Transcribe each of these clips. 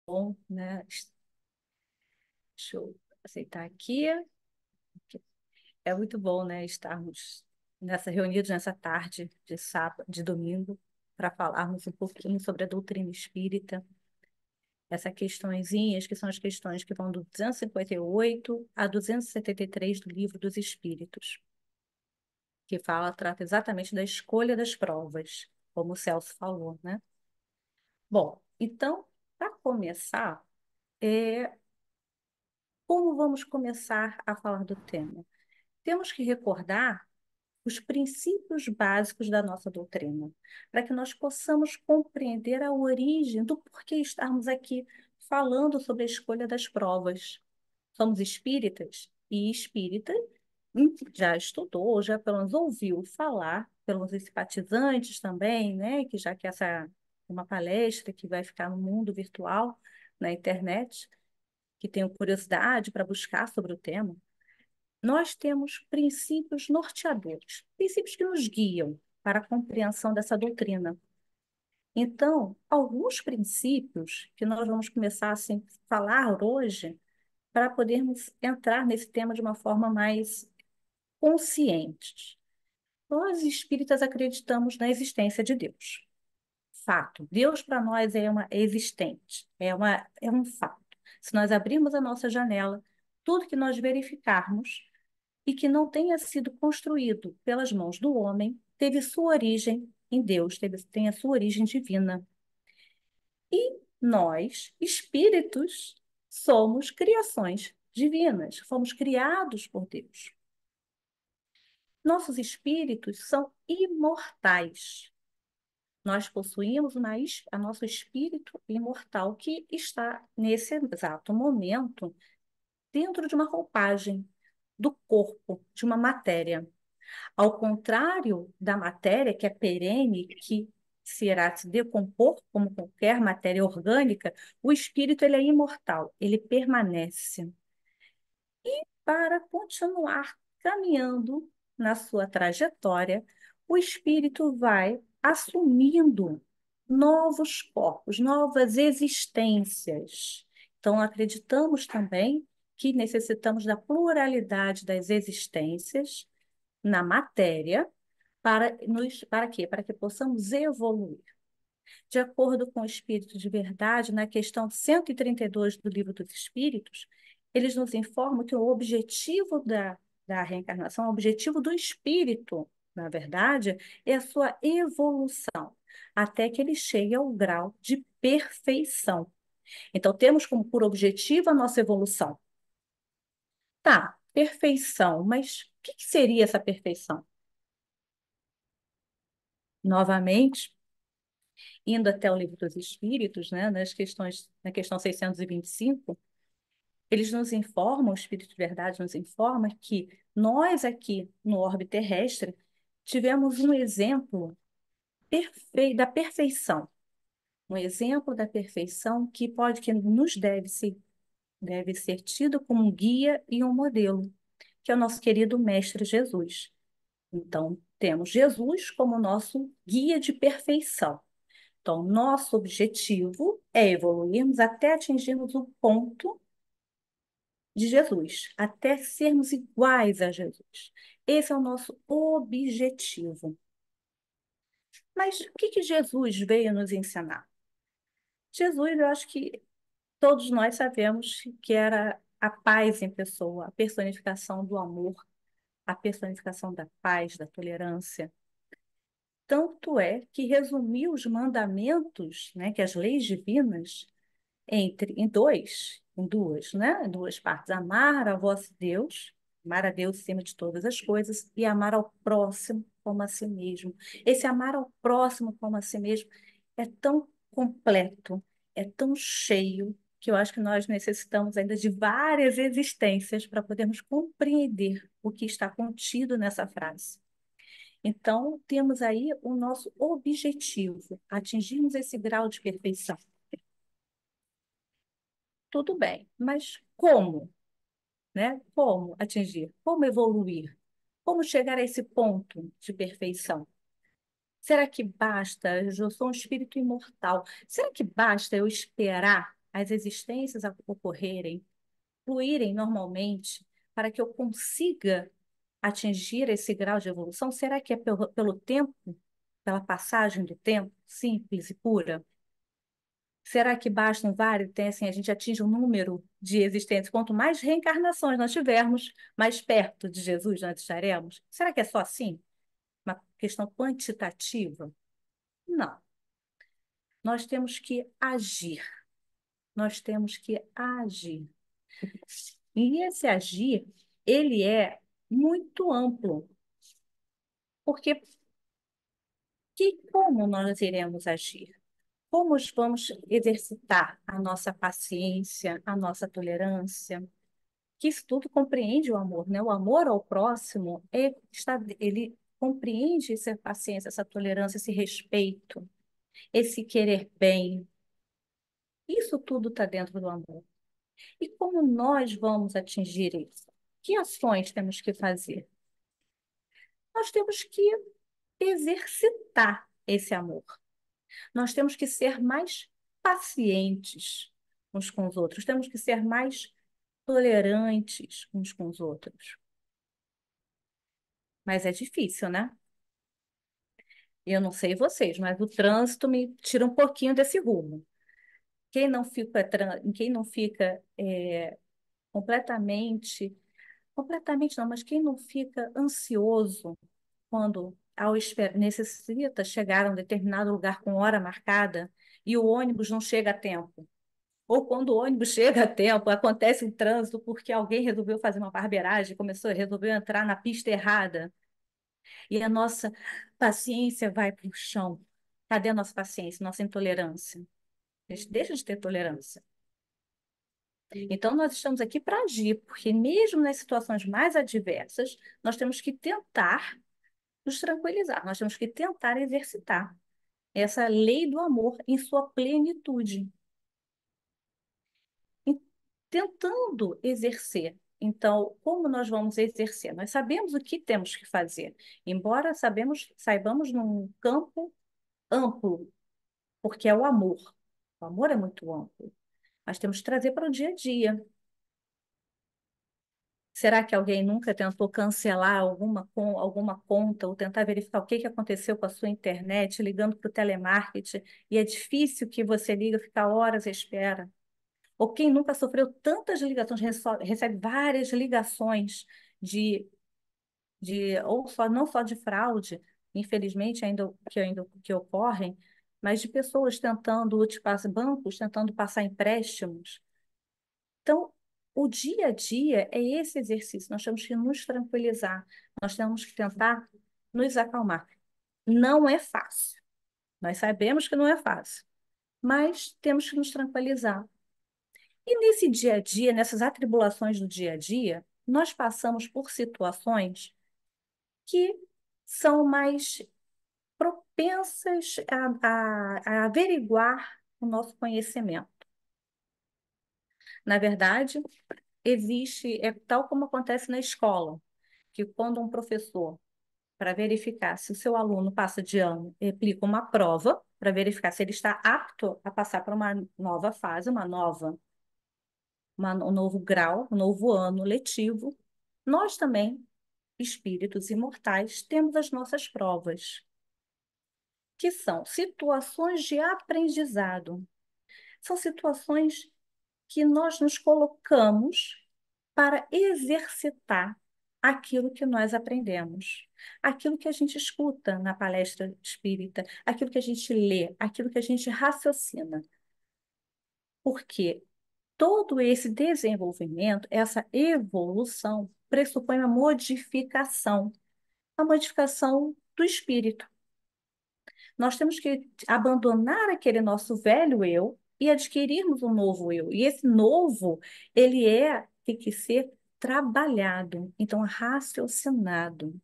bom, né? Deixa eu aceitar aqui. É muito bom, né, estarmos reunidos nessa tarde de sábado, de domingo, para falarmos um pouquinho sobre a doutrina espírita, essas questõezinhas, que são as questões que vão do 258 a 273 do Livro dos Espíritos, que trata exatamente da escolha das provas, como o Celso falou, né? Bom, então, para começar, como vamos começar a falar do tema? Temos que recordar os princípios básicos da nossa doutrina, para que nós possamos compreender a origem do porquê estarmos aqui falando sobre a escolha das provas. Somos espíritas e espírita já estudou, já pelo menos ouviu falar, pelos simpatizantes também, né, que já que essa é uma palestra que vai ficar no mundo virtual, na internet, que tenham curiosidade para buscar sobre o tema, nós temos princípios norteadores, princípios que nos guiam para a compreensão dessa doutrina. Então, alguns princípios que nós vamos começar assim, a falar hoje, para podermos entrar nesse tema de uma forma mais consciente. Nós espíritas acreditamos na existência de Deus. Fato. Deus para nós é uma existente, é um fato. Se nós abrirmos a nossa janela, tudo que nós verificarmos e que não tenha sido construído pelas mãos do homem, teve sua origem em Deus, tem a sua origem divina. E nós, espíritos, somos criações divinas, fomos criados por Deus. Nossos espíritos são imortais. Nós possuímos a nosso espírito imortal que está, nesse exato momento, dentro de uma roupagem do corpo, de uma matéria. Ao contrário da matéria, que é perene, que se irá se decompor como qualquer matéria orgânica, o espírito ele é imortal, ele permanece. Para continuar caminhando na sua trajetória, o espírito vai assumindo novos corpos, novas existências. Então, acreditamos também que necessitamos da pluralidade das existências na matéria para quê? Para que possamos evoluir. De acordo com o Espírito de Verdade, na questão 132 do Livro dos Espíritos, eles nos informam que o objetivo da reencarnação, o objetivo do espírito, na verdade, é a sua evolução, até que ele chegue ao grau de perfeição. Então, temos como por objetivo a nossa evolução. Tá, perfeição, mas o que seria essa perfeição? Novamente, indo até o Livro dos Espíritos, né, na questão 625, eles nos informam, o Espírito de Verdade nos informa que nós aqui no orbe terrestre tivemos um exemplo da perfeição, um exemplo da perfeição que nos deve ser tido como um guia e um modelo, que é o nosso querido Mestre Jesus. Então, temos Jesus como nosso guia de perfeição. Então, nosso objetivo é evoluirmos até atingirmos o ponto de Jesus, até sermos iguais a Jesus. Esse é o nosso objetivo. Mas o que Jesus veio nos ensinar? Jesus, eu acho que todos nós sabemos que era a paz em pessoa, a personificação do amor, a personificação da paz, da tolerância. Tanto é que resumiu os mandamentos, né, que as leis divinas, em duas, né? Em duas partes. Amar a vosso Deus, amar a Deus acima de todas as coisas, e amar ao próximo como a si mesmo. Esse amar ao próximo como a si mesmo é tão completo, é tão cheio, que eu acho que nós necessitamos ainda de várias existências para podermos compreender o que está contido nessa frase. Então, temos aí o nosso objetivo, atingirmos esse grau de perfeição. Tudo bem, mas como, né? Como atingir? Como evoluir? Como chegar a esse ponto de perfeição? Será que basta? Eu sou um espírito imortal. Será que basta eu esperar as existências ocorrerem, fluírem normalmente, para que eu consiga atingir esse grau de evolução? Será que é pelo tempo, pela passagem do tempo, simples e pura? Será que basta um vários, tem assim, a gente atinge um número de existências? Quanto mais reencarnações nós tivermos, mais perto de Jesus nós estaremos? Será que é só assim? Uma questão quantitativa? Não. Nós temos que agir. Nós temos que agir. E esse agir, ele é muito amplo, porque como nós iremos agir? Como vamos exercitar a nossa paciência, a nossa tolerância? Que isso tudo compreende o amor, né? O amor ao próximo ele compreende essa paciência, essa tolerância, esse respeito, esse querer bem. Isso tudo está dentro do amor. E como nós vamos atingir isso? Que ações temos que fazer? Nós temos que exercitar esse amor. Nós temos que ser mais pacientes uns com os outros, temos que ser mais tolerantes uns com os outros. Mas é difícil, né? Eu não sei vocês, mas o trânsito me tira um pouquinho desse rumo. Quem não fica completamente, completamente não, mas quem não fica ansioso quando necessita chegar a um determinado lugar com hora marcada e o ônibus não chega a tempo? Ou quando o ônibus chega a tempo, acontece um trânsito porque alguém resolveu fazer uma barbeiragem, resolveu entrar na pista errada e a nossa paciência vai para o chão. Cadê a nossa paciência, nossa intolerância? A gente deixa de ter tolerância. Então, nós estamos aqui para agir, porque mesmo nas situações mais adversas, nós temos que tentar nos tranquilizar, nós temos que tentar exercitar essa lei do amor em sua plenitude, e tentando exercer. Então, como nós vamos exercer? Nós sabemos o que temos que fazer, embora saibamos num campo amplo, porque é o amor. O amor é muito amplo. Mas temos que trazer para o dia a dia. Será que alguém nunca tentou cancelar alguma conta ou tentar verificar o que aconteceu com a sua internet, ligando para o telemarketing, e é difícil que você liga, fica horas à espera? Ou quem nunca sofreu tantas ligações, recebe várias ligações ou só, não só de fraude, infelizmente ainda que ocorrem, mas de pessoas tentando, bancos tentando passar empréstimos. Então, o dia a dia é esse exercício. Nós temos que nos tranquilizar, nós temos que tentar nos acalmar. Não é fácil. Nós sabemos que não é fácil, mas temos que nos tranquilizar. E nesse dia a dia, nessas atribulações do dia a dia, nós passamos por situações que são mais propensas a averiguar o nosso conhecimento. Na verdade, é tal como acontece na escola, que quando um professor, para verificar se o seu aluno passa de ano, aplica uma prova para verificar se ele está apto a passar para uma nova fase, um novo grau, um novo ano letivo, nós também, espíritos imortais, temos as nossas provas, que são situações de aprendizado. São situações que nós nos colocamos para exercitar aquilo que nós aprendemos, aquilo que a gente escuta na palestra espírita, aquilo que a gente lê, aquilo que a gente raciocina. Porque todo esse desenvolvimento, essa evolução, pressupõe a modificação do espírito. Nós temos que abandonar aquele nosso velho eu e adquirirmos um novo eu. E esse novo, tem que ser trabalhado, então raciocinado.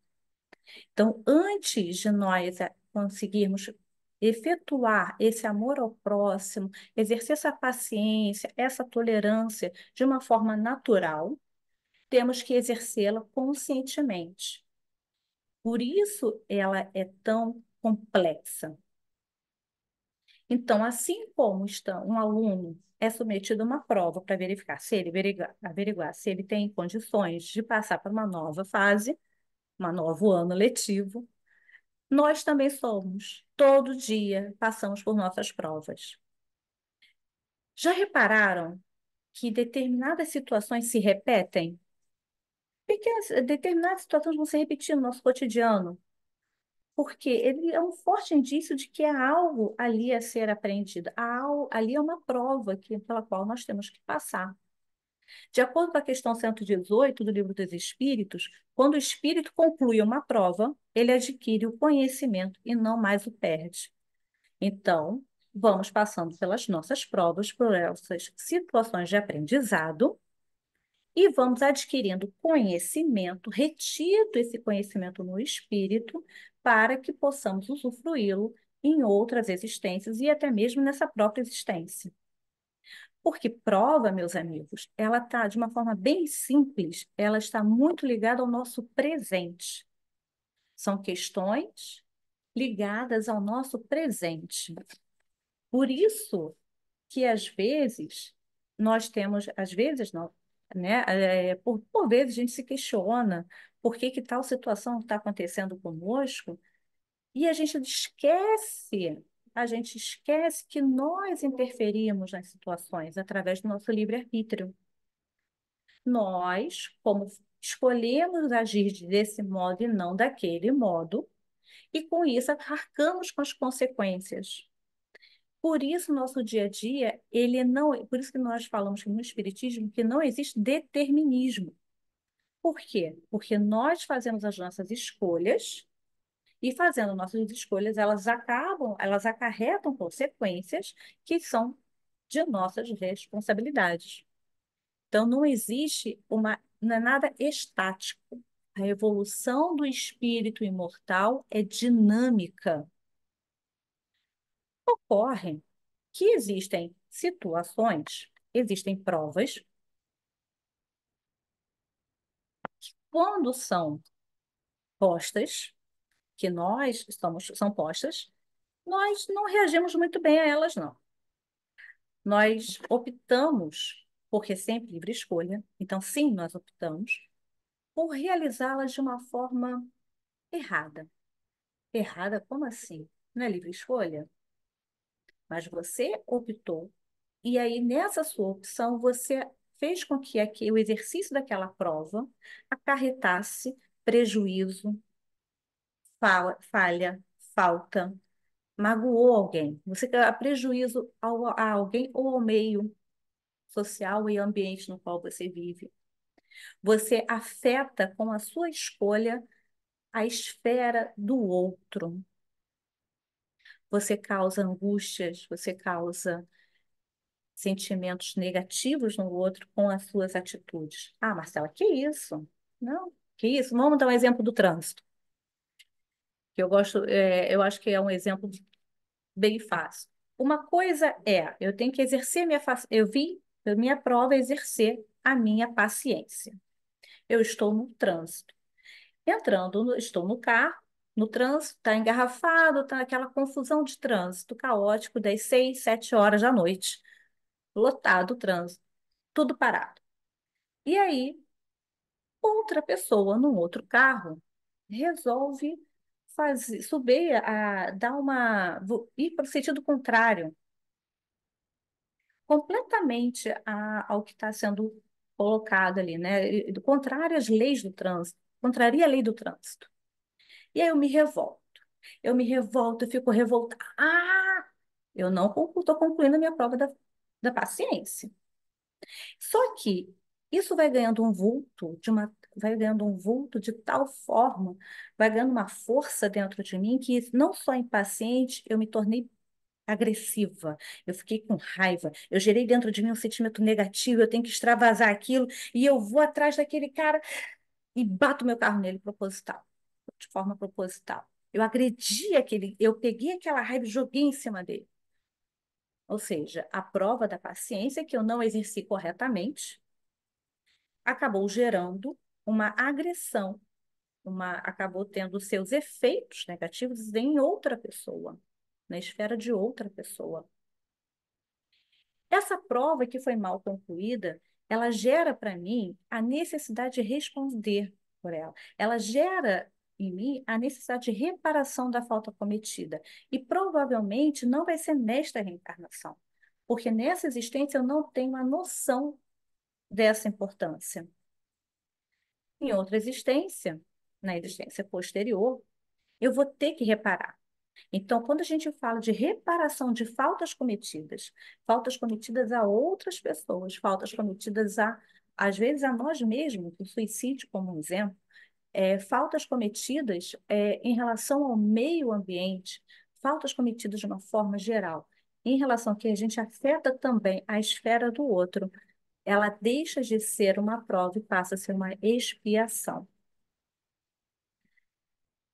Então, antes de nós conseguirmos efetuar esse amor ao próximo, exercer essa paciência, essa tolerância de uma forma natural, temos que exercê-la conscientemente. Por isso ela é tão complexa. Então, assim como um aluno é submetido a uma prova para verificar se ele averiguar se ele tem condições de passar para uma nova fase, um novo ano letivo, nós também somos. Todo dia passamos por nossas provas. Já repararam que determinadas situações se repetem? Determinadas situações vão se repetir no nosso cotidiano, porque ele é um forte indício de que há algo ali a ser aprendido. Ali é uma prova pela qual nós temos que passar. De acordo com a questão 118 do Livro dos Espíritos, quando o espírito conclui uma prova, ele adquire o conhecimento e não mais o perde. Então, vamos passando pelas nossas provas, por essas situações de aprendizado, e vamos adquirindo conhecimento, retido esse conhecimento no espírito, para que possamos usufruí-lo em outras existências e até mesmo nessa própria existência. Porque prova, meus amigos, ela está de uma forma bem simples, ela está muito ligada ao nosso presente. São questões ligadas ao nosso presente. Por isso que às vezes nós temos, às vezes não, né? Por vezes a gente se questiona por que que tal situação está acontecendo conosco e a gente esquece que nós interferimos nas situações através do nosso livre-arbítrio. Nós, como escolhemos agir desse modo e não daquele modo, e com isso arcamos com as consequências. Por isso, nosso dia a dia, ele não, por isso que nós falamos que no Espiritismo que não existe determinismo. Por quê? Porque nós fazemos as nossas escolhas e fazendo nossas escolhas, elas acarretam consequências que são de nossas responsabilidades. Então, não é nada estático. A evolução do espírito imortal é dinâmica. Ocorrem que existem situações, existem provas, quando são postas, são postas, nós não reagimos muito bem a elas, não. Nós optamos, porque é sempre livre escolha, então sim, nós optamos por realizá-las de uma forma errada. Errada, como assim? Não é livre escolha? Mas você optou, e aí nessa sua opção você fez com que o exercício daquela prova acarretasse prejuízo, falha, falta, magoou alguém. Você dá prejuízo a alguém ou ao meio social e ambiente no qual você vive. Você afeta com a sua escolha a esfera do outro. Você causa angústias, você causa sentimentos negativos no outro com as suas atitudes. Ah, Marcela, que isso? Não, que isso? Vamos dar um exemplo do trânsito, que eu acho que é um exemplo bem fácil. Uma coisa é, eu tenho que exercer minha prova é exercer a minha paciência. Eu estou no trânsito. Estou no carro, no trânsito, está engarrafado, está aquela confusão de trânsito caótico das 6, 7 horas da noite, lotado o trânsito, tudo parado. E aí, outra pessoa num outro carro resolve ir para o sentido contrário, completamente ao que está sendo colocado ali, né? Contrário às leis do trânsito, contraria a lei do trânsito. E aí eu me revolto, eu fico revoltada. Ah, eu não estou concluindo a minha prova da paciência. Só que isso vai ganhando um vulto de tal forma, vai ganhando uma força dentro de mim que não só impaciente, eu me tornei agressiva, eu fiquei com raiva, eu gerei dentro de mim um sentimento negativo, eu tenho que extravasar aquilo, e eu vou atrás daquele cara e bato meu carro nele proposital, de forma proposital. Eu peguei aquela raiva e joguei em cima dele. Ou seja, a prova da paciência que eu não exerci corretamente acabou gerando uma agressão, acabou tendo seus efeitos negativos em outra pessoa. na esfera de outra pessoa. Essa prova que foi mal concluída, ela gera para mim a necessidade de responder por ela. Ela gera em mim a necessidade de reparação da falta cometida. E provavelmente não vai ser nesta reencarnação, porque nessa existência eu não tenho a noção dessa importância. Em outra existência, na existência posterior, eu vou ter que reparar. Então, quando a gente fala de reparação de faltas cometidas a outras pessoas, faltas cometidas às vezes, a nós mesmos, o suicídio como um exemplo, faltas cometidas em relação ao meio ambiente, faltas cometidas de uma forma geral, em relação a que a gente afeta também a esfera do outro, ela deixa de ser uma prova e passa a ser uma expiação.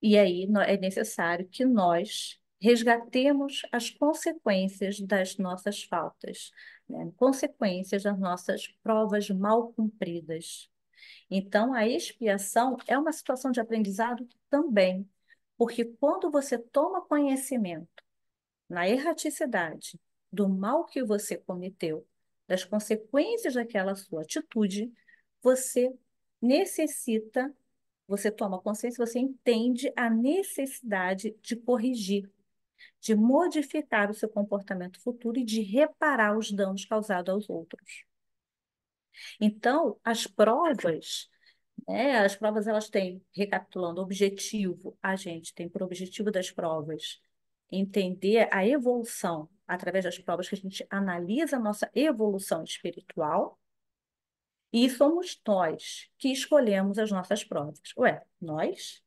E aí é necessário que nós resgatemos as consequências das nossas faltas, né? Consequências das nossas provas mal cumpridas. Então, a expiação é uma situação de aprendizado também, porque quando você toma conhecimento na erraticidade do mal que você cometeu, das consequências daquela sua atitude, você necessita, você toma consciência, você entende a necessidade de corrigir, de modificar o seu comportamento futuro e de reparar os danos causados aos outros. Então, as provas elas têm, recapitulando, objetivo, a gente tem por objetivo das provas entender a evolução através das provas que a gente analisa a nossa evolução espiritual e somos nós que escolhemos as nossas provas. Ué, nós?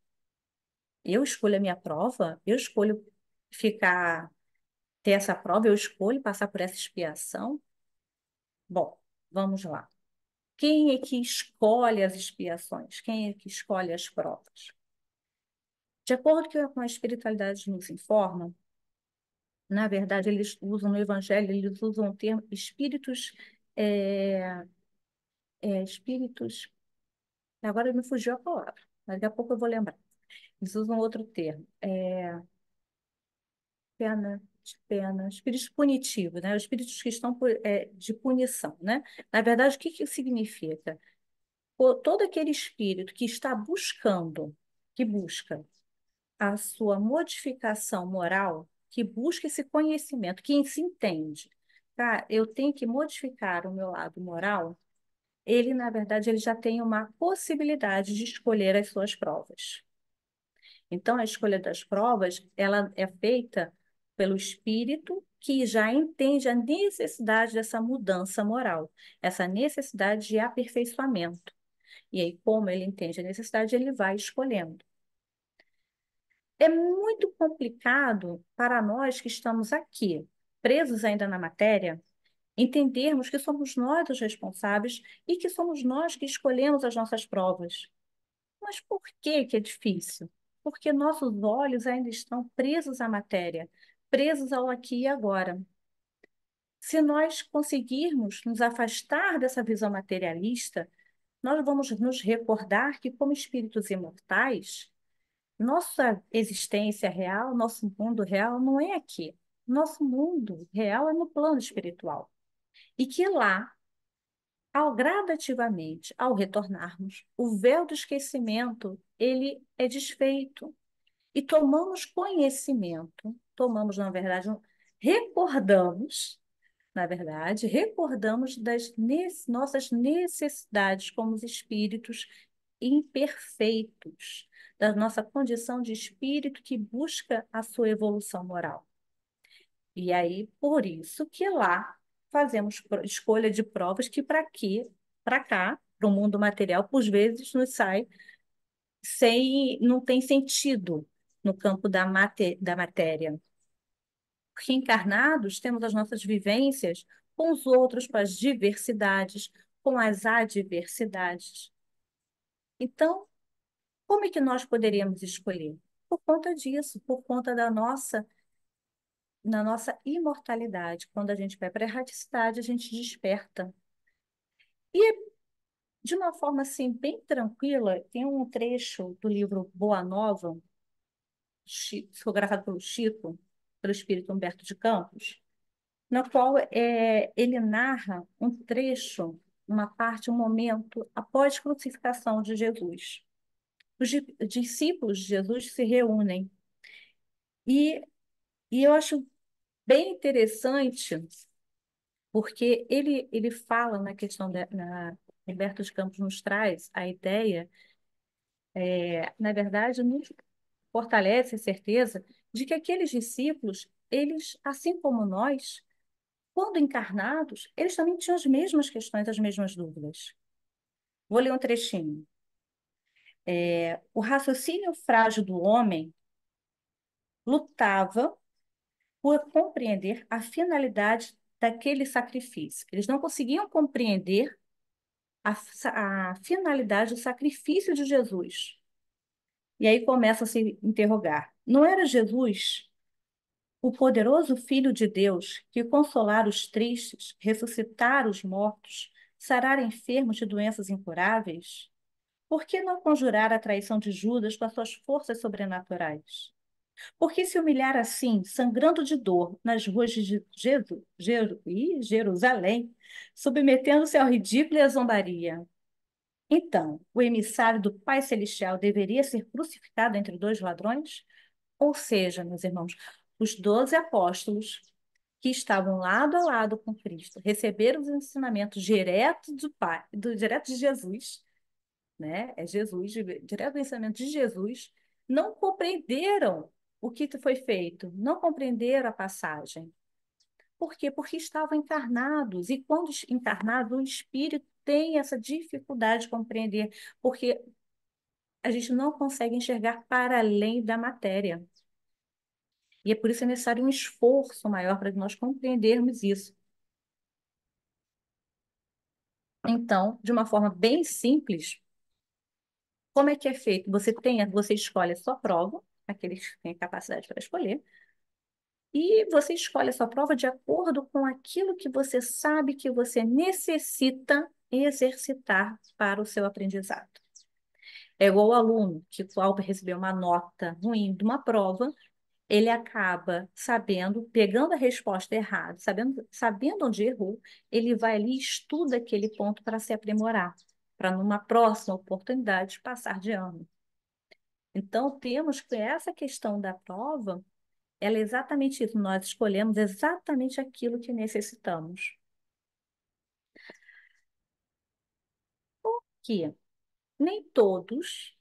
Eu escolho a minha prova? Eu escolho ficar, ter essa prova? Eu escolho passar por essa expiação? Bom, vamos lá. Quem é que escolhe as expiações? Quem é que escolhe as provas? De acordo com a espiritualidade nos informa, na verdade, eles usam no Evangelho, eles usam o termo é, espíritos. Agora me fugiu a palavra, mas daqui a pouco eu vou lembrar. Eles usam outro termo, espíritos punitivos, né? Os espíritos que estão de punição, né? Na verdade, o que que significa? Todo aquele espírito que está buscando, que busca a sua modificação moral, que busca esse conhecimento, que se entende. Tá, eu tenho que modificar o meu lado moral, ele, na verdade, ele já tem uma possibilidade de escolher as suas provas. Então, a escolha das provas, ela é feita pelo espírito que já entende a necessidade dessa mudança moral, essa necessidade de aperfeiçoamento. E aí, como ele entende a necessidade, ele vai escolhendo. É muito complicado para nós que estamos aqui, presos ainda na matéria, entendermos que somos nós os responsáveis e que somos nós que escolhemos as nossas provas. Mas por que que é difícil? Porque nossos olhos ainda estão presos à matéria, presos ao aqui e agora. Se nós conseguirmos nos afastar dessa visão materialista, nós vamos nos recordar que, como espíritos imortais, nossa existência real, nosso mundo real não é aqui. Nosso mundo real é no plano espiritual. E que lá, gradativamente, ao retornarmos, o véu do esquecimento, ele é desfeito. E tomamos conhecimento, tomamos, na verdade, recordamos, na verdade, recordamos das nossas necessidades como espíritos imperfeitos, da nossa condição de espírito que busca a sua evolução moral. E aí, por isso que lá fazemos escolha de provas que para aqui, para cá, para o mundo material, por vezes nos sai sem, não tem sentido no campo da matéria. Porque encarnados temos as nossas vivências com os outros, com as diversidades, com as adversidades. Então, como é que nós poderíamos escolher? Por conta disso, por conta na nossa imortalidade. Quando a gente vai para a erraticidade, a gente desperta. E de uma forma assim bem tranquila, tem um trecho do livro Boa Nova, psicografado pelo Chico, pelo espírito Humberto de Campos, na qual ele narra um trecho, uma parte, um momento após a crucificação de Jesus. Os discípulos de Jesus se reúnem e, e eu acho bem interessante porque ele fala na questão Humberto de Campos nos traz a ideia, na verdade, nos fortalece a certeza de que aqueles discípulos, eles, assim como nós, quando encarnados, eles também tinham as mesmas questões, as mesmas dúvidas. Vou ler um trechinho. O raciocínio frágil do homem lutava por compreender a finalidade daquele sacrifício. Eles não conseguiam compreender a finalidade do sacrifício de Jesus. E aí começa a se interrogar. Não era Jesus o poderoso Filho de Deus que consolar os tristes, ressuscitar os mortos, sarar enfermos de doenças incuráveis? Por que não conjurar a traição de Judas com as suas forças sobrenaturais? Por que se humilhar assim, sangrando de dor, nas ruas de Jerusalém, submetendo-se ao ridículo e à zombaria? Então, o emissário do Pai Celestial deveria ser crucificado entre dois ladrões? Ou seja, meus irmãos, os 12 apóstolos que estavam lado a lado com Cristo, receberam os ensinamentos direto do Pai, direto de Jesus, né? É Jesus, direto do ensinamento de Jesus, não compreenderam o que foi feito, não compreenderam a passagem. Por quê? Porque estavam encarnados, e quando encarnado, o espírito tem essa dificuldade de compreender, porque a gente não consegue enxergar para além da matéria. E é por isso que é necessário um esforço maior para nós compreendermos isso. Então, de uma forma bem simples, como é que é feito? Você escolhe a sua prova, aqueles que têm capacidade para escolher, e você escolhe a sua prova de acordo com aquilo que você sabe que você necessita exercitar para o seu aprendizado. É igual o aluno que, ao receber uma nota ruim de uma prova, ele acaba sabendo, pegando a resposta errada, sabendo onde errou, ele vai ali e estuda aquele ponto para se aprimorar, para numa próxima oportunidade passar de ano. Então, temos que essa questão da prova, ela é exatamente isso, nós escolhemos exatamente aquilo que necessitamos. Que nem todos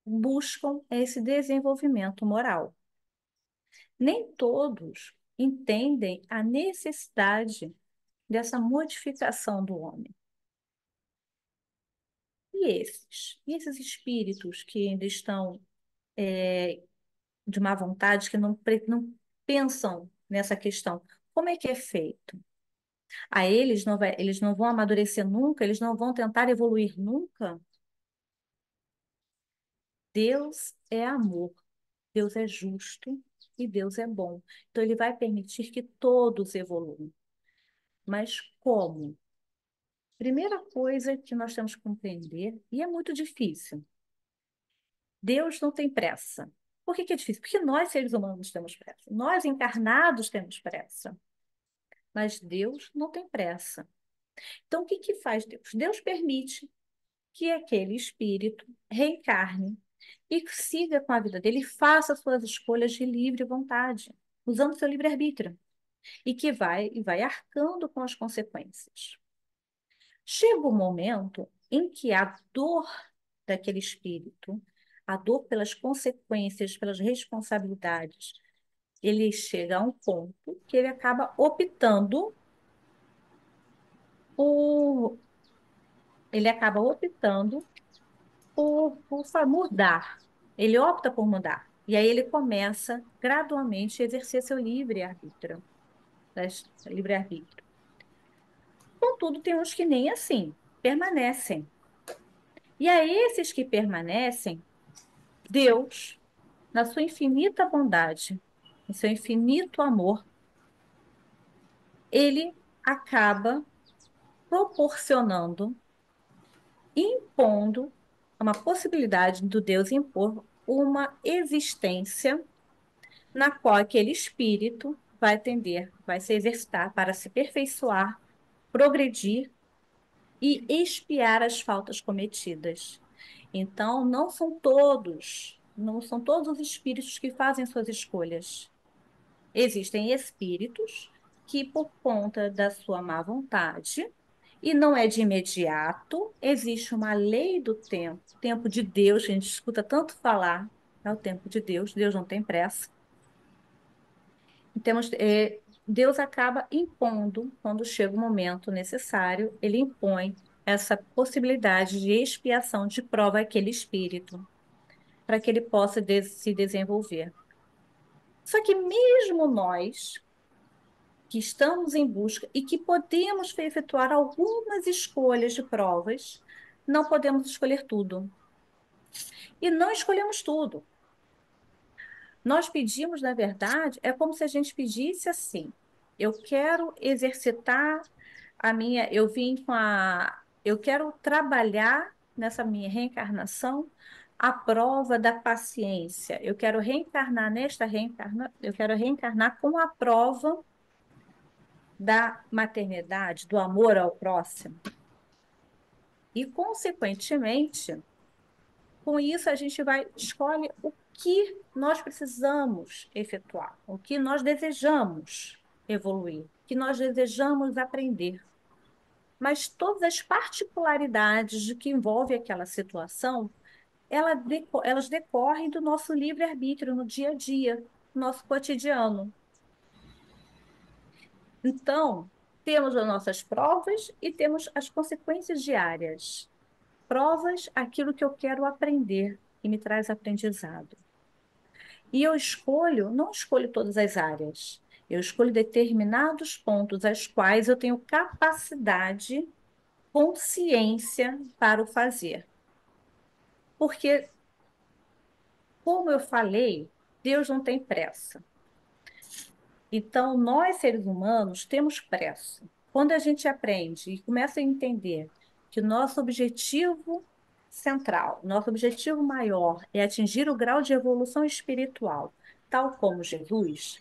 buscam esse desenvolvimento moral. Nem todos entendem a necessidade dessa modificação do homem. E esses espíritos que ainda estão de má vontade, que não pensam nessa questão, como é que é feito? A eles não vão amadurecer nunca, eles não vão tentar evoluir nunca. Deus é amor, Deus é justo e Deus é bom. Então, ele vai permitir que todos evoluam. Mas como? Primeira coisa que nós temos que compreender, e é muito difícil, Deus não tem pressa. Por que que é difícil? Porque nós, seres humanos, temos pressa. Nós, encarnados, temos pressa. Mas Deus não tem pressa. Então, o que que faz Deus? Deus permite que aquele espírito reencarne e siga com a vida dele, e faça suas escolhas de livre vontade, usando seu livre-arbítrio, e vai arcando com as consequências. Chega o momento em que a dor daquele espírito, a dor pelas consequências, pelas responsabilidades, ele chega a um ponto que ele acaba optando por, ele acaba optando por mudar. Ele opta por mudar. E aí ele começa gradualmente a exercer seu livre-arbítrio. Livre-arbítrio. Contudo, tem uns que nem assim, permanecem. E a esses que permanecem, Deus, na sua infinita bondade, no seu infinito amor, ele acaba proporcionando, impondo uma possibilidade do Deus impor uma existência na qual aquele espírito vai tender, vai se exercitar para se aperfeiçoar, progredir e expiar as faltas cometidas. Então, não são todos os espíritos que fazem suas escolhas. Existem espíritos que, por conta da sua má vontade, e não é de imediato, existe uma lei do tempo de Deus, que a gente escuta tanto falar, é o tempo de Deus, Deus não tem pressa. Deus acaba impondo, quando chega o momento necessário, ele impõe essa possibilidade de expiação de prova àquele espírito, para que ele possa se desenvolver. Só que mesmo nós, que estamos em busca e que podemos efetuar algumas escolhas de provas, não podemos escolher tudo. E não escolhemos tudo. Nós pedimos, na verdade, é como se a gente pedisse assim: eu quero exercitar eu quero trabalhar nessa minha reencarnação a prova da paciência. Eu quero reencarnar eu quero reencarnar com a prova da maternidade, do amor ao próximo. E, consequentemente, com isso a gente vai escolhe o que nós precisamos efetuar, o que nós desejamos evoluir, o que nós desejamos aprender. Mas todas as particularidades de que envolve aquela situação, elas decorrem do nosso livre-arbítrio no dia a dia, no nosso cotidiano. Então, temos as nossas provas e temos as consequências diárias. Provas, aquilo que eu quero aprender e me traz aprendizado. E eu não escolho todas as áreas. Eu escolho determinados pontos às quais eu tenho capacidade, consciência para o fazer. Porque, como eu falei, Deus não tem pressa. Então, nós, seres humanos, temos pressa. Quando a gente aprende e começa a entender que nosso objetivo central, nosso objetivo maior é atingir o grau de evolução espiritual, tal como Jesus,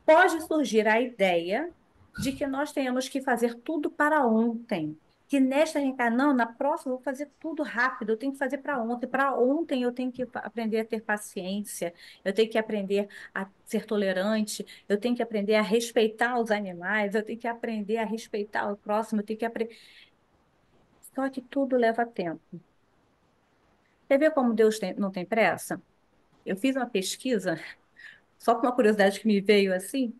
pode surgir a ideia de que nós tenhamos que fazer tudo para ontem. Que nesta reencarnação, na próxima, eu vou fazer tudo rápido, eu tenho que fazer para ontem. Para ontem, eu tenho que aprender a ter paciência, eu tenho que aprender a ser tolerante, eu tenho que aprender a respeitar os animais, eu tenho que aprender a respeitar o próximo, eu tenho que aprender. Só que tudo leva tempo. Quer ver como não tem pressa? Eu fiz uma pesquisa, só com uma curiosidade que me veio assim.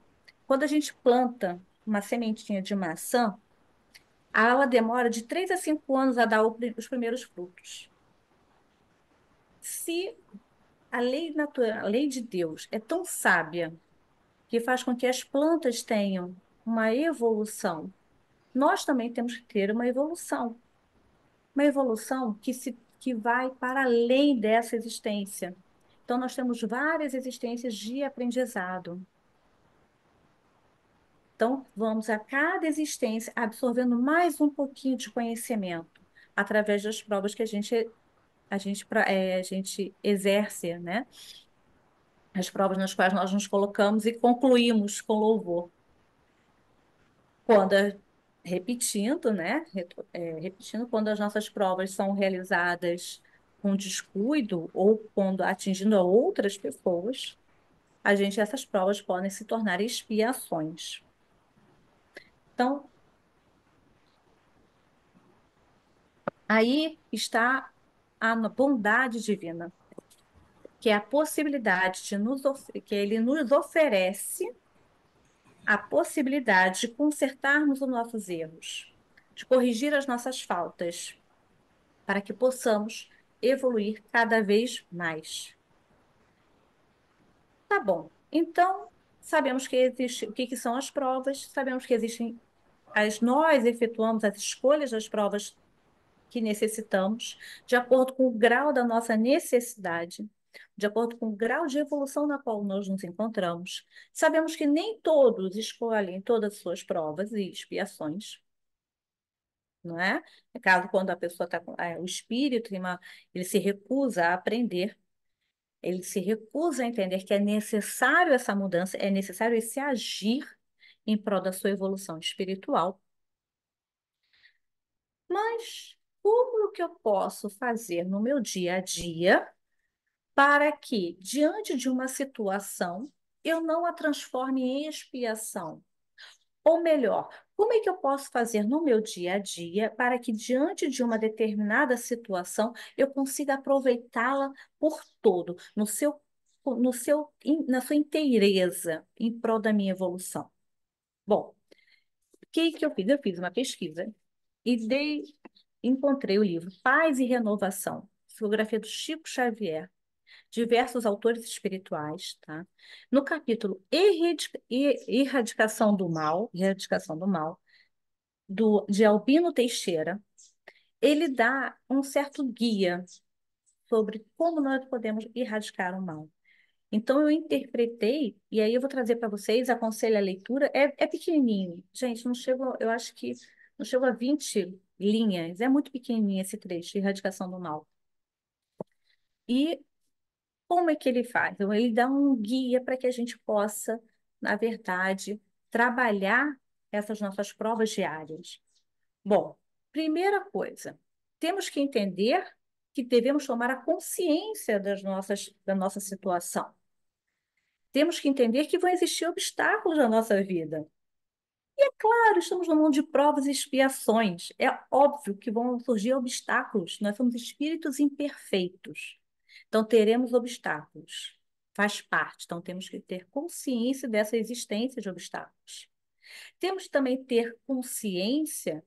Quando a gente planta uma sementinha de maçã, ela demora de 3 a 5 anos a dar os primeiros frutos. Se a lei natural, a lei de Deus é tão sábia que faz com que as plantas tenham uma evolução, nós também temos que ter uma evolução. Uma evolução que vai para além dessa existência. Então, nós temos várias existências de aprendizado. Então, vamos a cada existência absorvendo mais um pouquinho de conhecimento através das provas que a gente exerce, né? As provas nas quais nós nos colocamos e concluímos com louvor. Quando, repetindo, né? Repetindo, quando as nossas provas são realizadas com descuido ou quando atingindo a outras pessoas, essas provas podem se tornar expiações. Então, aí está a bondade divina, que é a possibilidade que ele nos oferece a possibilidade de consertarmos os nossos erros, de corrigir as nossas faltas, para que possamos evoluir cada vez mais. Tá bom. Então, sabemos que existe, o que que são as provas, sabemos que existem nós efetuamos as escolhas das provas que necessitamos, de acordo com o grau da nossa necessidade, de acordo com o grau de evolução na qual nós nos encontramos. Sabemos que nem todos escolhem todas as suas provas e expiações, não é? É caso quando a pessoa está com o espírito, ele se recusa a aprender. Ele se recusa a entender que é necessário essa mudança, é necessário esse agir em prol da sua evolução espiritual. Mas como que eu posso fazer no meu dia a dia para que, diante de uma situação, eu não a transforme em expiação? Ou melhor, como é que eu posso fazer no meu dia a dia para que, diante de uma determinada situação, eu consiga aproveitá-la por todo, na sua inteireza, em prol da minha evolução? Bom, o que que eu fiz? Eu fiz uma pesquisa e encontrei o livro Paz e Renovação, psicografia do Chico Xavier, diversos autores espirituais, tá? No capítulo Erradicação do Mal, de Albino Teixeira, ele dá um certo guia sobre como nós podemos erradicar o mal. Então, eu interpretei, e aí eu vou trazer para vocês, aconselho a leitura, é pequenininho. Gente, não chego, eu acho que não chego a 20 linhas, é muito pequenininho esse trecho, Erradicação do Mal. E como é que ele faz? Então, ele dá um guia para que a gente possa, na verdade, trabalhar essas nossas provas diárias. Bom, primeira coisa, temos que entender que devemos tomar a consciência da nossa situação. Temos que entender que vão existir obstáculos na nossa vida. E é claro, estamos no mundo de provas e expiações. É óbvio que vão surgir obstáculos. Nós somos espíritos imperfeitos. Então, teremos obstáculos. Faz parte. Então, temos que ter consciência dessa existência de obstáculos. Temos que também ter consciência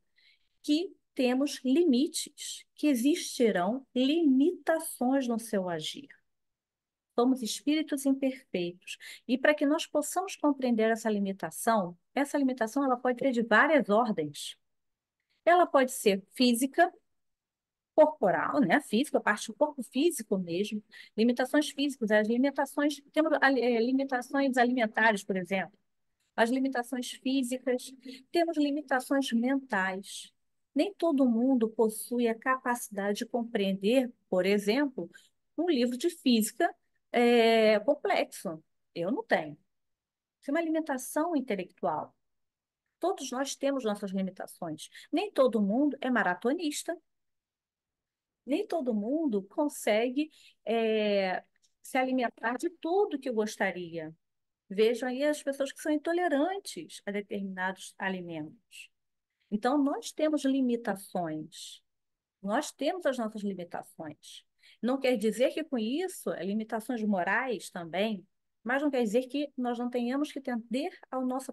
que temos limites, que existirão limitações no seu agir. Somos espíritos imperfeitos. E para que nós possamos compreender essa limitação ela pode ser de várias ordens. Ela pode ser física, corporal, né? Física, a parte do corpo físico mesmo. Limitações físicas, temos limitações alimentares, por exemplo. As limitações físicas, temos limitações mentais. Nem todo mundo possui a capacidade de compreender, por exemplo, um livro de física complexo. Eu não tenho. Isso é uma limitação intelectual. Todos nós temos nossas limitações. Nem todo mundo é maratonista, nem todo mundo consegue é, se alimentar de tudo que gostaria. Vejam aí as pessoas que são intolerantes a determinados alimentos. Então, nós temos limitações. Nós temos as nossas limitações. Não quer dizer que com isso, limitações morais também, mas não quer dizer que nós não tenhamos que tender ao nosso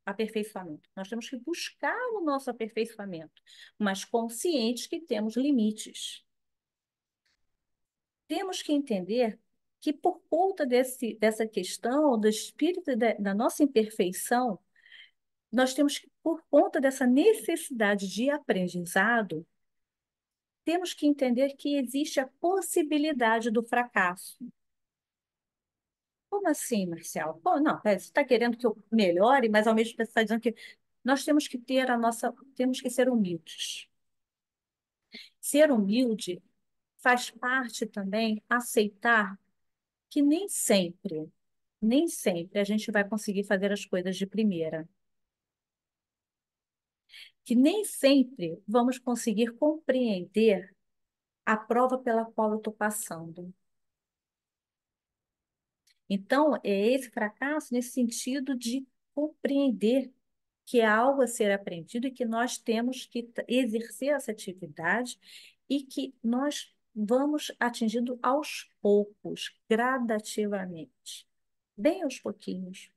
aperfeiçoamento. Nós temos que buscar o nosso aperfeiçoamento, mas conscientes que temos limites. Temos que entender que, por conta dessa questão do espírito da nossa imperfeição, nós temos que, por conta dessa necessidade de aprendizado, temos que entender que existe a possibilidade do fracasso. Como assim, Marcelo? Pô, não, pera, você está querendo que eu melhore, mas ao mesmo tempo você está dizendo que nós temos que temos que ser humildes. Ser humilde faz parte também aceitar que nem sempre a gente vai conseguir fazer as coisas de primeira, que nem sempre vamos conseguir compreender a prova pela qual eu estou passando. Então, é esse fracasso nesse sentido de compreender que é algo a ser aprendido e que nós temos que exercer essa atividade e que nós vamos atingindo aos poucos, gradativamente, bem aos pouquinhos.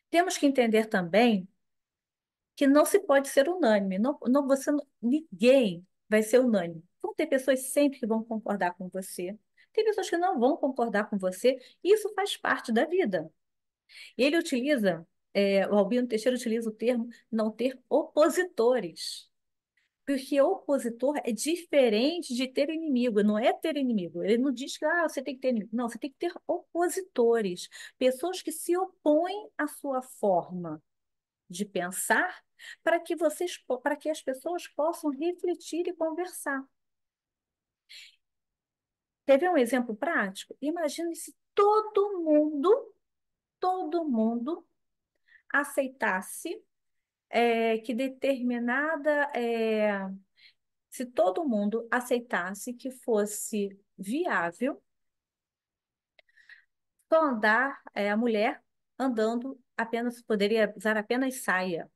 Temos que entender também que não se pode ser unânime. Ninguém vai ser unânime. Vão ter pessoas sempre que vão concordar com você. Tem pessoas que não vão concordar com você. E isso faz parte da vida. Ele utiliza, o Albino Teixeira utiliza o termo não ter opositores. Porque opositor é diferente de ter inimigo, não é ter inimigo. Ele não diz que você tem que ter inimigo. Não, você tem que ter opositores, pessoas que se opõem à sua forma de pensar para que as pessoas possam refletir e conversar. Quer ver um exemplo prático? Imagine se todo mundo aceitasse que determinada, se todo mundo aceitasse que fosse viável só andar, a mulher andando apenas, poderia usar apenas saia.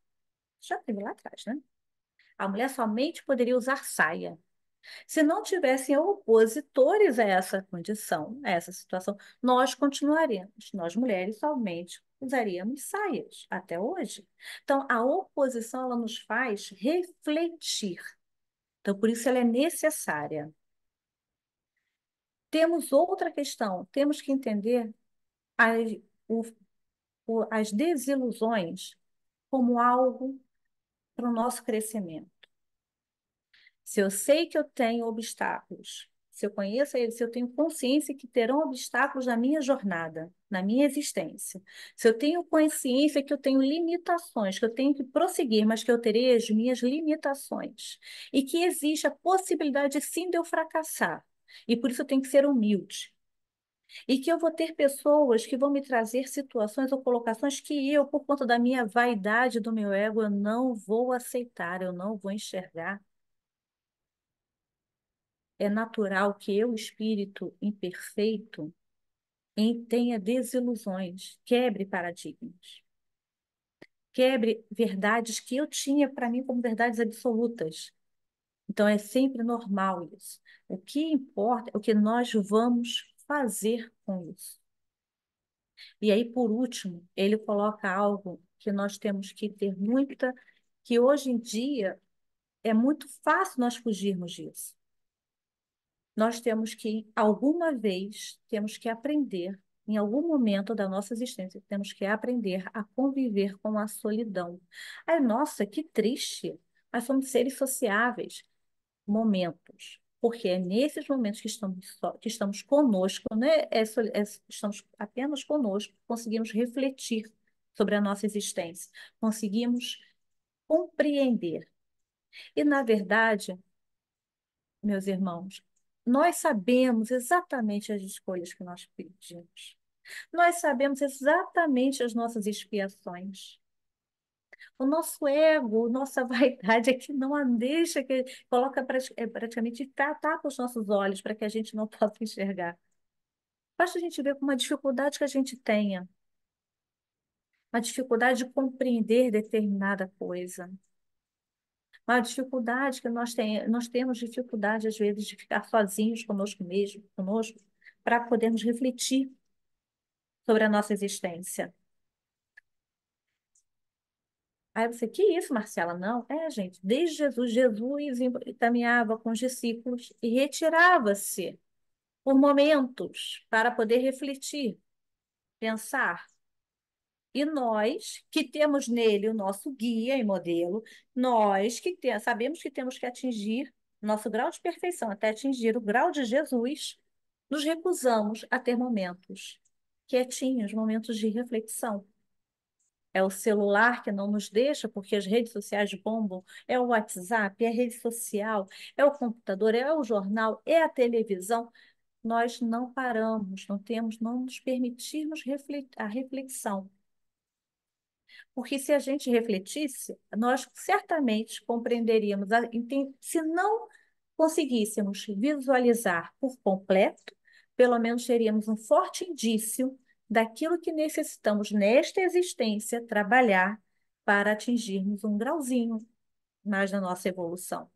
Já teve lá atrás, né? A mulher somente poderia usar saia. Se não tivessem opositores a essa condição, a essa situação, nós continuaríamos, nós mulheres somente usaríamos saias até hoje. Então, a oposição ela nos faz refletir. Então, por isso ela é necessária. Temos outra questão, temos que entender as, o- as desilusões como algo para o nosso crescimento. Se eu sei que eu tenho obstáculos, se eu conheço eles, se eu tenho consciência que terão obstáculos na minha jornada, na minha existência, se eu tenho consciência que eu tenho limitações, que eu tenho que prosseguir, mas que eu terei as minhas limitações, e que existe a possibilidade sim de eu fracassar, e por isso eu tenho que ser humilde. E que eu vou ter pessoas que vão me trazer situações ou colocações que eu, por conta da minha vaidade, do meu ego, eu não vou aceitar, eu não vou enxergar. É natural que eu, espírito imperfeito, tenha desilusões, quebre paradigmas, quebre verdades que eu tinha para mim como verdades absolutas. Então é sempre normal isso. O que importa é o que nós vamos fazer com isso. E aí, por último, ele coloca algo que nós temos que ter muita, que hoje em dia é muito fácil nós fugirmos disso. Nós temos que, alguma vez, temos que aprender, em algum momento da nossa existência, temos que aprender a conviver com a solidão. Ai, nossa, que triste! Nós somos seres sociáveis. Momentos. Porque é nesses momentos que estamos, que estamos conosco, né? Estamos apenas conosco, conseguimos refletir sobre a nossa existência, conseguimos compreender. E, na verdade, meus irmãos, nós sabemos exatamente as escolhas que nós pedimos. Nós sabemos exatamente as nossas expiações. O nosso ego, nossa vaidade é que não a deixa, que coloca praticamente tapa os nossos olhos para que a gente não possa enxergar. Basta a gente ver com uma dificuldade que a gente tenha, uma dificuldade de compreender determinada coisa, uma dificuldade que nós temos dificuldade, às vezes, de ficar sozinhos conosco mesmo, conosco, para podermos refletir sobre a nossa existência. Aí você, que isso, Marcela? Não, gente, desde Jesus caminhava com os discípulos e retirava-se por momentos para poder refletir, pensar. E nós, que temos nele o nosso guia e modelo, nós que sabemos que temos que atingir nosso grau de perfeição, até atingir o grau de Jesus, nos recusamos a ter momentos quietinhos, momentos de reflexão. É o celular que não nos deixa, porque as redes sociais bombam. É o WhatsApp, é a rede social, é o computador, é o jornal, é a televisão. Nós não paramos, não nos permitirmos a reflexão. Porque se a gente refletisse, nós certamente compreenderíamos, se não conseguíssemos visualizar por completo, pelo menos teríamos um forte indício daquilo que necessitamos nesta existência trabalhar para atingirmos um grauzinho mais da nossa evolução.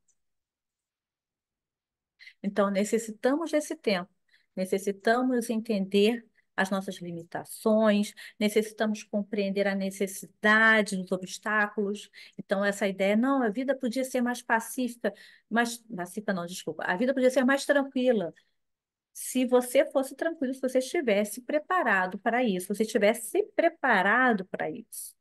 Então, necessitamos desse tempo, necessitamos entender as nossas limitações, necessitamos compreender a necessidade dos obstáculos. Então, essa ideia, não, a vida podia ser mais pacífica, mais pacífica não, desculpa, a vida podia ser mais tranquila. Se você fosse tranquilo, se você estivesse preparado para isso, se você estivesse se preparado para isso.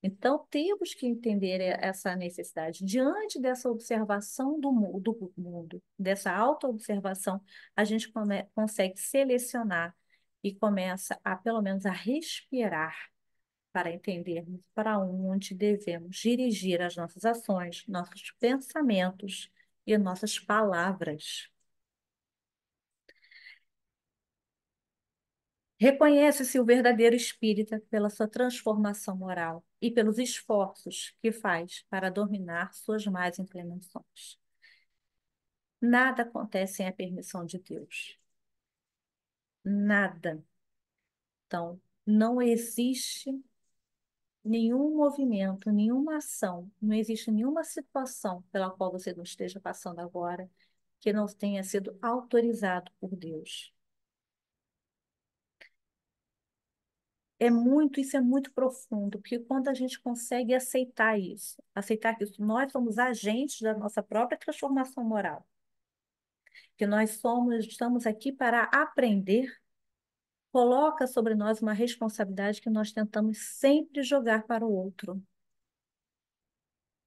Então, temos que entender essa necessidade. Diante dessa observação do mundo, dessa autoobservação, a gente consegue selecionar e começa a, pelo menos, a respirar para entendermos para onde devemos dirigir as nossas ações, nossos pensamentos e nossas palavras. Reconhece-se o verdadeiro espírita pela sua transformação moral e pelos esforços que faz para dominar suas más inclinações. Nada acontece sem a permissão de Deus. Nada. Então, não existe nenhum movimento, nenhuma ação, não existe nenhuma situação pela qual você não esteja passando agora que não tenha sido autorizado por Deus. Isso é muito profundo, porque quando a gente consegue aceitar que nós somos agentes da nossa própria transformação moral, que estamos aqui para aprender, coloca sobre nós uma responsabilidade que nós tentamos sempre jogar para o outro.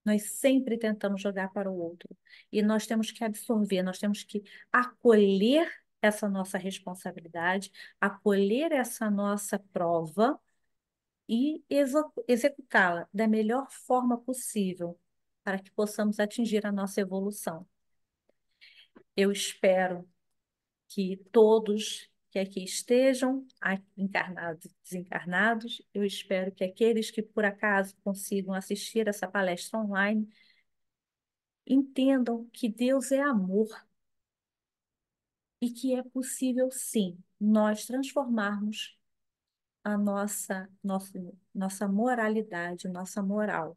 Nós sempre tentamos jogar para o outro. E nós temos que absorver, nós temos que acolher essa nossa responsabilidade, acolher essa nossa prova e executá-la da melhor forma possível para que possamos atingir a nossa evolução. Eu espero que todos que aqui estejam, encarnados e desencarnados, eu espero que aqueles que por acaso consigam assistir essa palestra online entendam que Deus é amor e que é possível, sim, nós transformarmos nossa moralidade, nossa moral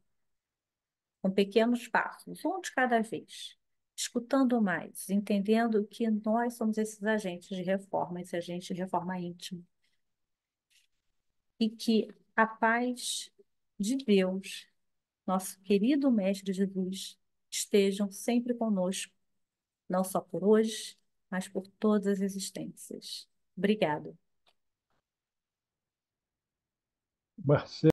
com pequenos passos, um de cada vez, escutando mais, entendendo que nós somos esses agentes de reforma, esse agente de reforma íntima, e que a paz de Deus, nosso querido Mestre Jesus, estejam sempre conosco, não só por hoje, mas por todas as existências. Obrigada. Marcelo.